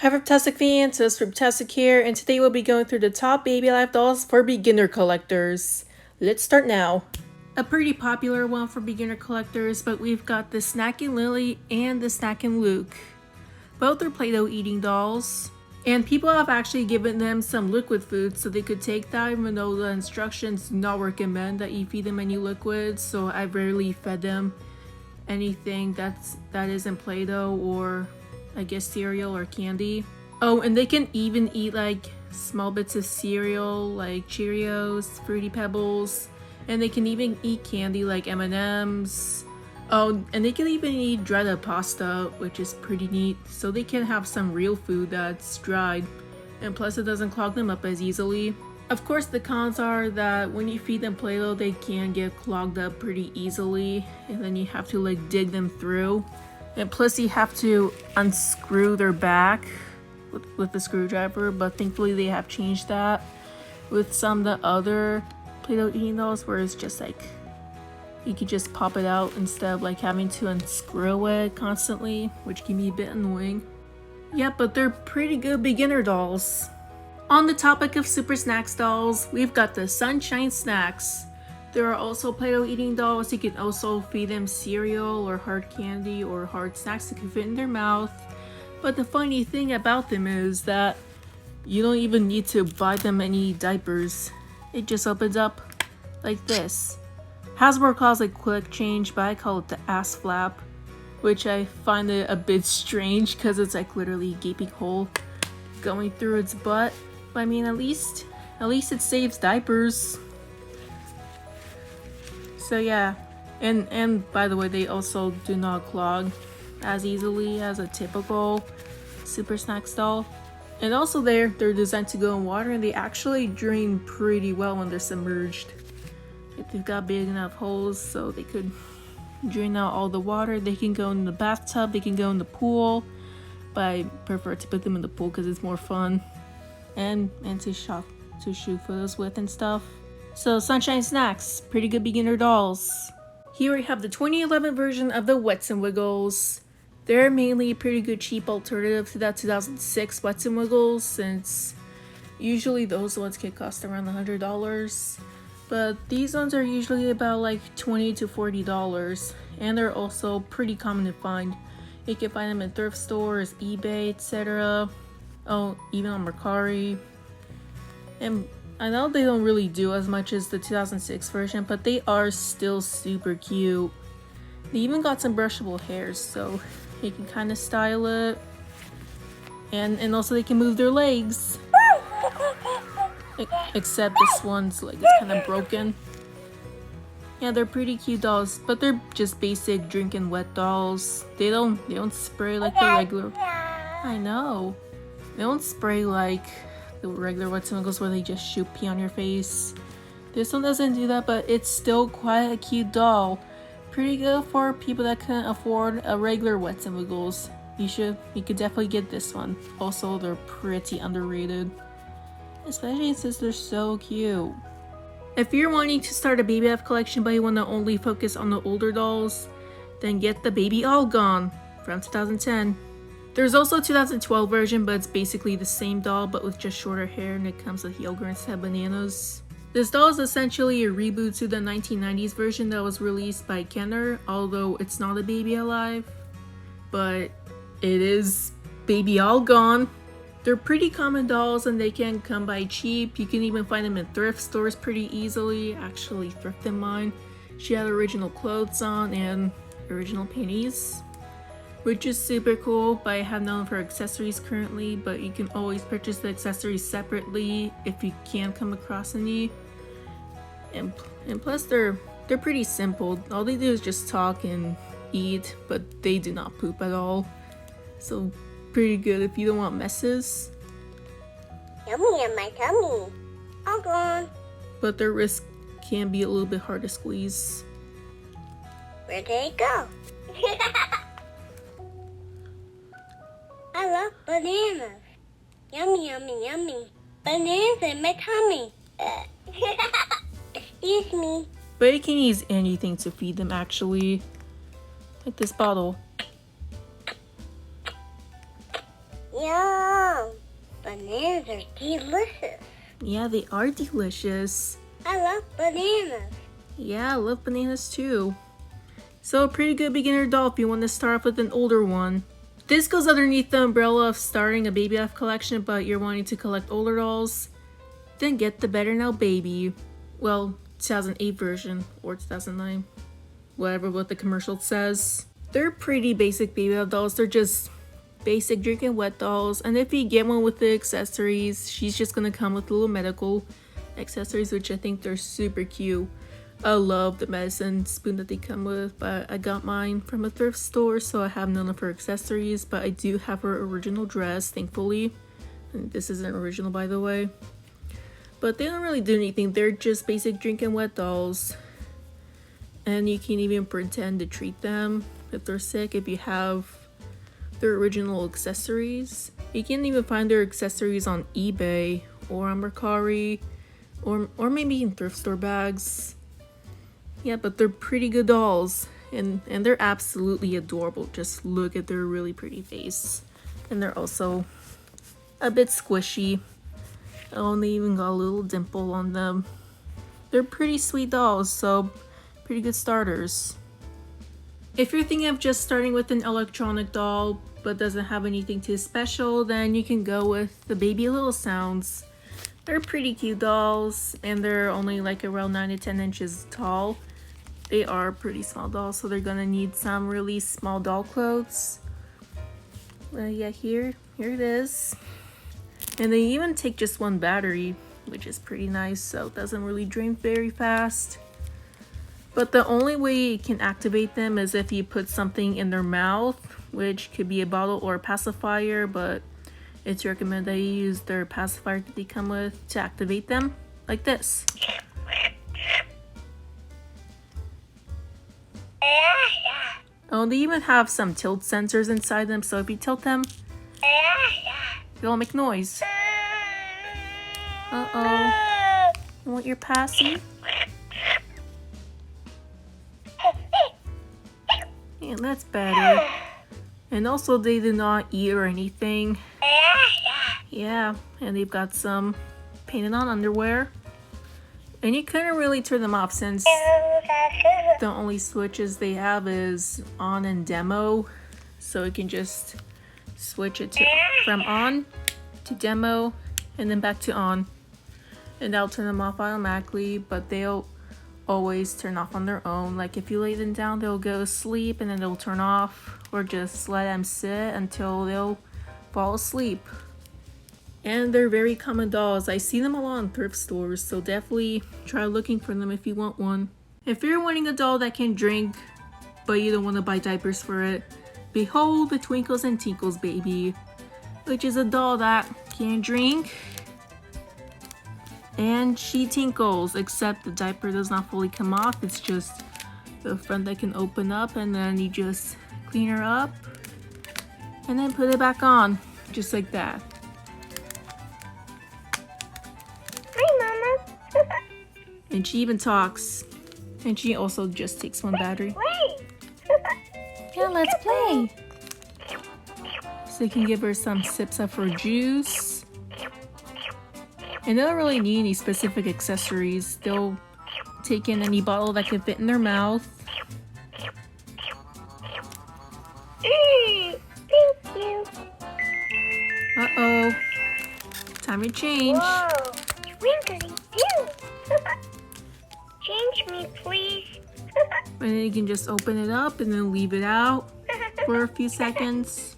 Hi Furbtastic fans, it's Furbtastic here, and today we'll be going through the top baby life dolls for beginner collectors. Let's start now. A pretty popular one for beginner collectors, but we've got the Snacky Lily and the Snackin Luke. Both are Play-Doh eating dolls, and people have actually given them some liquid food so they could take that, even though the instructions do not recommend that you feed them any liquids, so I've rarely fed them anything that isn't Play-Doh or I guess cereal or candy. Oh, and they can even eat like small bits of cereal like Cheerios, Fruity Pebbles, and they can even eat candy like M&Ms. Oh, and they can even eat dried up pasta, which is pretty neat, so they can have some real food that's dried, and plus it doesn't clog them up as easily. Of course, the cons are that when you feed them Play-Doh, they can get clogged up pretty easily, and then you have to like dig them through. And plus you have to unscrew their back with the screwdriver, but thankfully they have changed that with some of the other Play-Doh eating dolls, where it's just like you could just pop it out instead of like having to unscrew it constantly, which can be a bit annoying. Yeah, but they're pretty good beginner dolls. On the topic of super snacks dolls, we've got the Sunshine Snacks. There are also Play-Doh eating dolls. You can also feed them cereal or hard candy or hard snacks that can fit in their mouth. But the funny thing about them is that you don't even need to buy them any diapers. It just opens up like this. Hasbro calls it quick change, but I call it the ass flap, which I find it a bit strange because it's like literally a gaping hole going through its butt. But I mean, at least it saves diapers. So yeah, and by the way, they also do not clog as easily as a typical super snacks doll. And also they're designed to go in water, and they actually drain pretty well when they're submerged. If they've got big enough holes so they could drain out all the water, they can go in the bathtub, they can go in the pool, but I prefer to put them in the pool because it's more fun and to shoot photos with and stuff. So Sunshine Snacks, pretty good beginner dolls. Here we have the 2011 version of the Wets and Wiggles. They're mainly a pretty good cheap alternative to that 2006 Wets and Wiggles, since usually those ones can cost around $100. But these ones are usually about like $20 to $40, and they're also pretty common to find. You can find them in thrift stores, eBay, etc. Oh, even on Mercari. And I know they don't really do as much as the 2006 version, but they are still super cute. They even got some brushable hairs, so you can kind of style it. And also they can move their legs. Except this one's like it's kind of broken. Yeah, they're pretty cute dolls, but they're just basic drinking wet dolls. They don't spray like the regular. I know. They don't spray like the regular Wets and Wiggles where they just shoot pee on your face. This one doesn't do that, but it's still quite a cute doll. Pretty good for people that can't afford a regular Wets and Wiggles. You could definitely get this one. Also, they're pretty underrated, especially since they're so cute. If you're wanting to start a baby life collection but you want to only focus on the older dolls, then get the Baby All Gone from 2010. There's also a 2012 version, but it's basically the same doll but with just shorter hair, and it comes with yogurt instead of bananas. This doll is essentially a reboot to the 1990s version that was released by Kenner, although it's not a Baby Alive, but it is Baby All Gone. They're pretty common dolls and they can come by cheap. You can even find them in thrift stores pretty easily. Actually, thrifted mine. She had original clothes on and original panties, which is super cool, but I have none of her accessories currently, but you can always purchase the accessories separately if you can come across any. And plus they're pretty simple. All they do is just talk and eat, but they do not poop at all. So pretty good if you don't want messes. Yummy in my tummy. All gone. But their wrist can be a little bit hard to squeeze. Where did it go? I love bananas. Yummy, yummy, yummy. Bananas in my tummy. Excuse me. But you can use anything to feed them actually. Like this bottle. Yum. bananas are delicious. Yeah, they are delicious. I love bananas. Yeah, I love bananas too. So a pretty good beginner doll if you want to start off with an older one. This goes underneath the umbrella of starting a baby life collection, but you're wanting to collect older dolls, then get the Better Now Baby. Well, 2008 version or 2009. Whatever what the commercial says. They're pretty basic baby life dolls. They're just basic drinking wet dolls, and if you get one with the accessories, she's just gonna come with little medical accessories, which I think they're super cute. I love the medicine spoon that they come with, but I got mine from a thrift store, so I have none of her accessories, but I do have her original dress, thankfully. And this isn't original, by the way. But they don't really do anything. They're just basic drinking wet dolls. And you can even pretend to treat them if they're sick if you have their original accessories. You can even find their accessories on eBay or on Mercari or maybe in thrift store bags. Yeah, but they're pretty good dolls, and they're absolutely adorable. Just look at their really pretty face. And they're also a bit squishy. Oh, and they even got a little dimple on them. They're pretty sweet dolls, so pretty good starters. If you're thinking of just starting with an electronic doll but doesn't have anything too special, then you can go with the Baby Little Sounds. They're pretty cute dolls, and they're only like around 9 to 10 inches tall. They are pretty small dolls, so they're gonna need some really small doll clothes. Yeah, here it is. And they even take just one battery, which is pretty nice, so it doesn't really drain very fast. But the only way you can activate them is if you put something in their mouth, which could be a bottle or a pacifier, but it's recommended that you use their pacifier that they come with to activate them, like this. Oh, they even have some tilt sensors inside them, so if you tilt them, they'll make noise. Uh-oh. You want your passy? Yeah, that's better. And also, they do not eat or anything. Yeah, and they've got some painted on underwear. And you couldn't really turn them off since the only switches they have is on and demo. So you can just switch it from on to demo and then back to on. And that'll turn them off automatically, but they'll always turn off on their own. Like if you lay them down, they'll go to sleep and then they'll turn off, or just let them sit until they'll fall asleep. And they're very common dolls. I see them a lot in thrift stores, so definitely try looking for them if you want one. If you're wanting a doll that can drink, but you don't want to buy diapers for it, behold the Twinkles and Tinkles Baby, which is a doll that can drink and she tinkles, except the diaper does not fully come off. It's just the front that can open up, and then you just clean her up and then put it back on, just like that. Hi, Mama. And she even talks. And she also just takes one battery. Yeah, let's play. So you can give her some sips of her juice. And they don't really need any specific accessories. They'll take in any bottle that can fit in their mouth. Thank you. Uh-oh. Time to change. Whoa. Twinkly too. Change me, please. And then you can just open it up and then leave it out for a few seconds.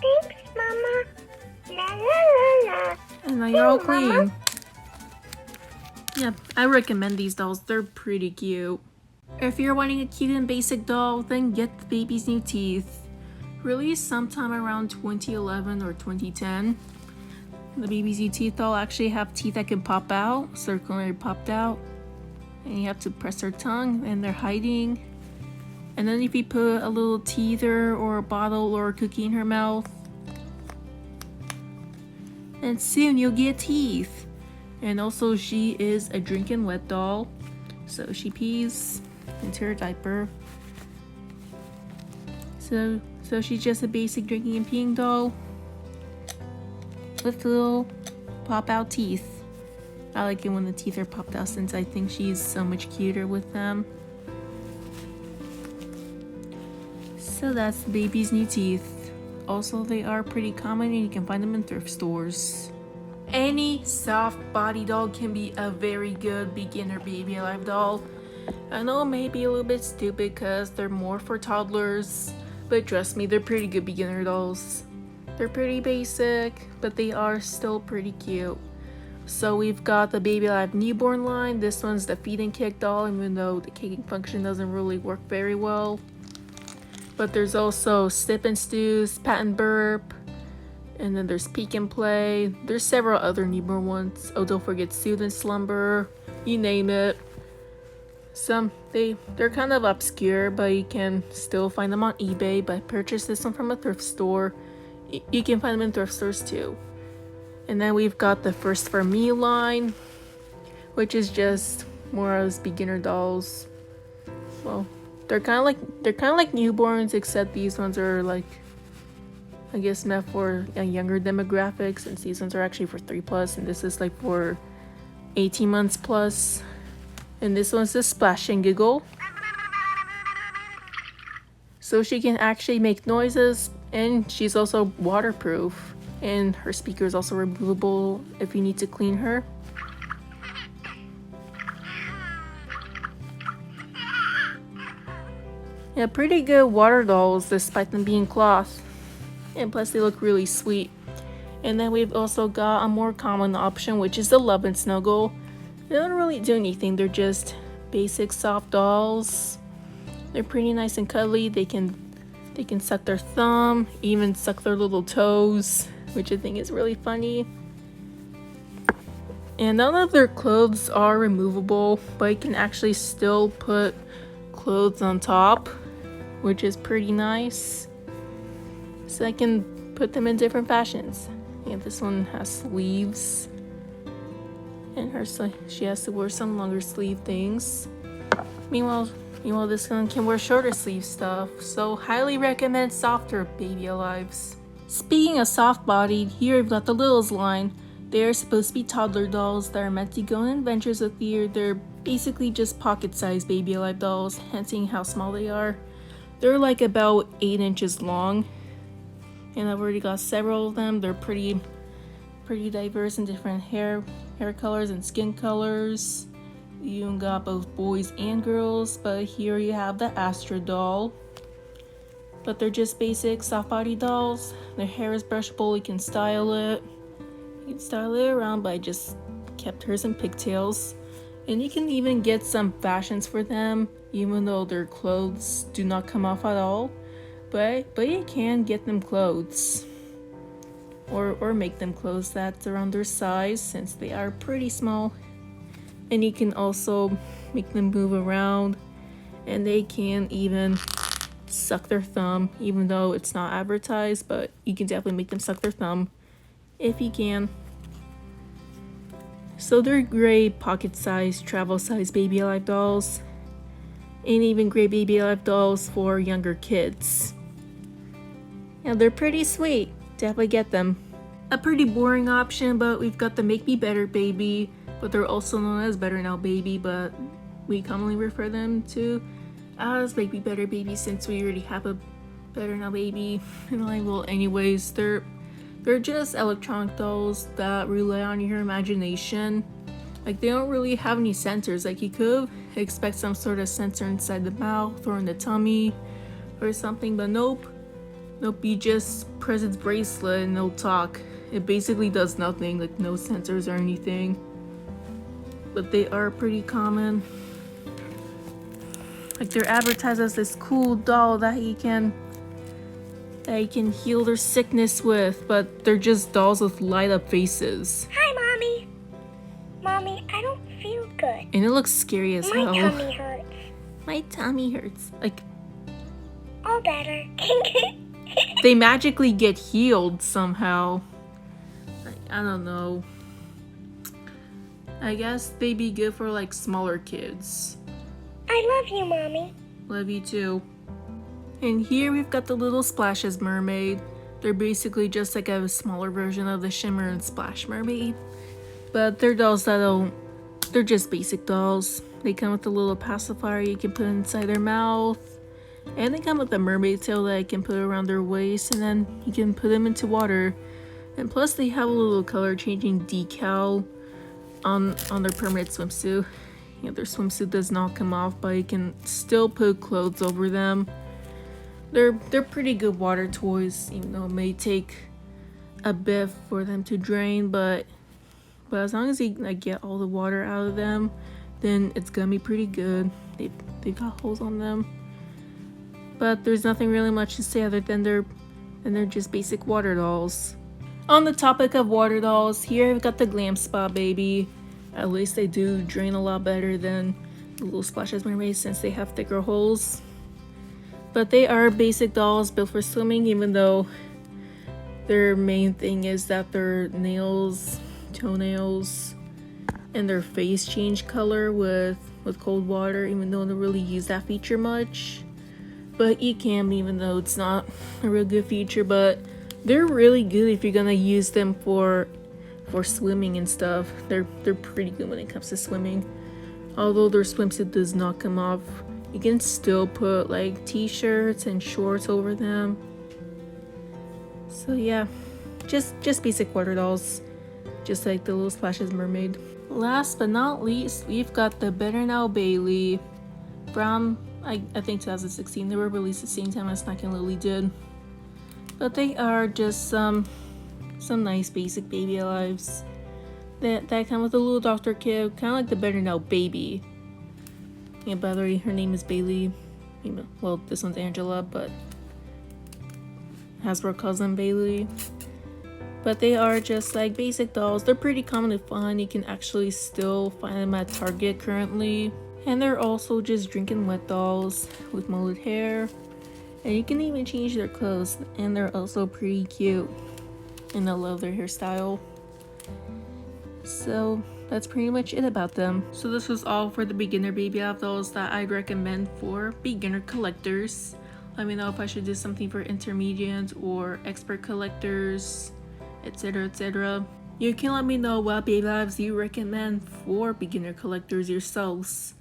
Thanks, Mama. La la la la. And now you're all Hey, clean. Mama. Yeah, I recommend these dolls. They're pretty cute. If you're wanting a cute and basic doll, then get the Baby's New Teeth. Released sometime around 2011 or 2010. The Baby's New Teeth doll actually have teeth that can pop out, circularly popped out. And you have to press their tongue, and they're hiding. And then if you put a little teether or a bottle or a cookie in her mouth, and soon you'll get teeth. And also she is a drinking wet doll, so she pees into her diaper. So she's just a basic drinking and peeing doll. with little pop out teeth. I like it when the teeth are popped out since I think she's so much cuter with them. So that's the baby's new teeth. Also, they are pretty common and you can find them in thrift stores. Any soft body doll can be a very good beginner baby alive doll. I know it may be a little bit stupid because they're more for toddlers, but trust me, they're pretty good beginner dolls. They're pretty basic, but they are still pretty cute. So we've got the Baby Alive newborn line. This one's the feed and kick doll, even though the kicking function doesn't really work very well. But there's also Sip and Snooze, Pat and Burp, and then there's Peek and Play. There's several other newborn ones. Oh, don't forget Soothe and Slumber, you name it. They're kind of obscure, but you can still find them on eBay. But purchase this one from a thrift store. You can find them in thrift stores too. And then we've got the First For Me line, which is just more as beginner dolls. Well, they're kind of like newborns, except these ones are like, I guess, meant for a younger demographic, since these ones are actually for 3+, and this is like for 18 months plus. And this one's the Splash and Giggle. So she can actually make noises, and she's also waterproof. And her speaker is also removable if you need to clean her. Yeah, pretty good water dolls despite them being cloth. And plus they look really sweet. And then we've also got a more common option, which is the Love and Snuggle. They don't really do anything, they're just basic soft dolls. They're pretty nice and cuddly. They can suck their thumb, even suck their little toes, which I think is really funny. And none of their clothes are removable, but you can actually still put clothes on top, which is pretty nice. So I can put them in different fashions. Yeah, this one has sleeves, and she has to wear some longer sleeve things. Meanwhile, this one can wear shorter sleeve stuff. So highly recommend softer Baby Alives. Speaking of soft-bodied, here we've got the Littles line. They are supposed to be toddler dolls that are meant to go on adventures with you. They're basically just pocket-sized Baby Alive dolls, hensing how small they are. They're like about 8 inches long, and I've already got several of them. They're pretty diverse in different hair colors and skin colors. You got both boys and girls, but here you have the Astra doll. But they're just basic soft body dolls. Their hair is brushable, you can style it. You can style it around, but I just kept hers in pigtails. And you can even get some fashions for them, even though their clothes do not come off at all. But you can get them clothes. Or make them clothes that's around their size, since they are pretty small. And you can also make them move around, and they can even suck their thumb, even though it's not advertised, but you can definitely make them suck their thumb if you can. So they're great pocket-sized, travel-sized Baby Alive dolls, and even great Baby Alive dolls for younger kids. And they're pretty sweet. Definitely get them. A pretty boring option, but we've got the Make Me Better Baby, but they're also known as Better Now Baby, but we commonly refer them to as Make Me Better Baby since we already have a Better Now Baby. And like, well, anyways, they're just electronic dolls that rely on your imagination. Like, they don't really have any sensors. Like, you could expect some sort of sensor inside the mouth or in the tummy or something, but nope, you just press its bracelet and it'll talk. It basically does nothing, like no sensors or anything. But they are pretty common. Like, they're advertised as this cool doll that you can heal their sickness with, but they're just dolls with light up faces. Hi, Mommy. Mommy, I don't feel good. And it looks scary as hell. My tummy hurts. My tummy hurts. Like, All better. they magically get healed somehow. I don't know. I guess they'd be good for like smaller kids. I love you, Mommy. Love you too. And here we've got the Little Splashes Mermaid. They're basically just like a smaller version of the Shimmer and Splash Mermaid. But they're dolls they're just basic dolls. They come with a little pacifier you can put inside their mouth. And they come with a mermaid tail that you can put around their waist, and then you can put them into water. And plus they have a little color changing decal on their permanent swimsuit. You know, their swimsuit does not come off, but you can still put clothes over them. They're pretty good water toys, even though it may take a bit for them to drain, but as long as you like get all the water out of them, then it's gonna be pretty good. They've got holes on them, but there's nothing really much to say other than they're just basic water dolls. On the topic of water dolls, here I've got the Glam Spa Baby. At least they do drain a lot better than the Little Splashes Mermaid since they have thicker holes. But they are basic dolls built for swimming, even though their main thing is that their nails, toenails, and their face change color with cold water, even though they don't really use that feature much. But you can, even though it's not a real good feature, but they're really good if you're gonna use them for swimming and stuff. They're pretty good when it comes to swimming. Although their swimsuit does not come off, you can still put like t-shirts and shorts over them. So yeah, just basic water dolls, just like the Little Splashes Mermaid. Last but not least, we've got the Better Now Bailey from I think 2016. They were released at the same time as Snacky Lily did. But they are just some nice basic baby lives that come with a little doctor kit, kind of like the Better Now Baby. Yeah, by the way, her name is Bailey. Well, this one's Angela, but Hasbro calls them Bailey. But they are just like basic dolls. They're pretty common to find. You can actually still find them at Target currently. And they're also just drinking wet dolls with mullet hair. And you can even change their clothes. And they're also pretty cute. And I love their hairstyle. So that's pretty much it about them. So this was all for the beginner baby love dolls that I'd recommend for beginner collectors. Let me know if I should do something for intermediate or expert collectors, etc, etc. You can let me know what baby lives you recommend for beginner collectors yourselves.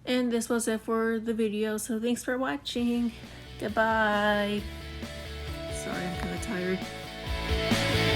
And this was it for the video, so thanks for watching. Goodbye. Sorry, I'm kind of tired.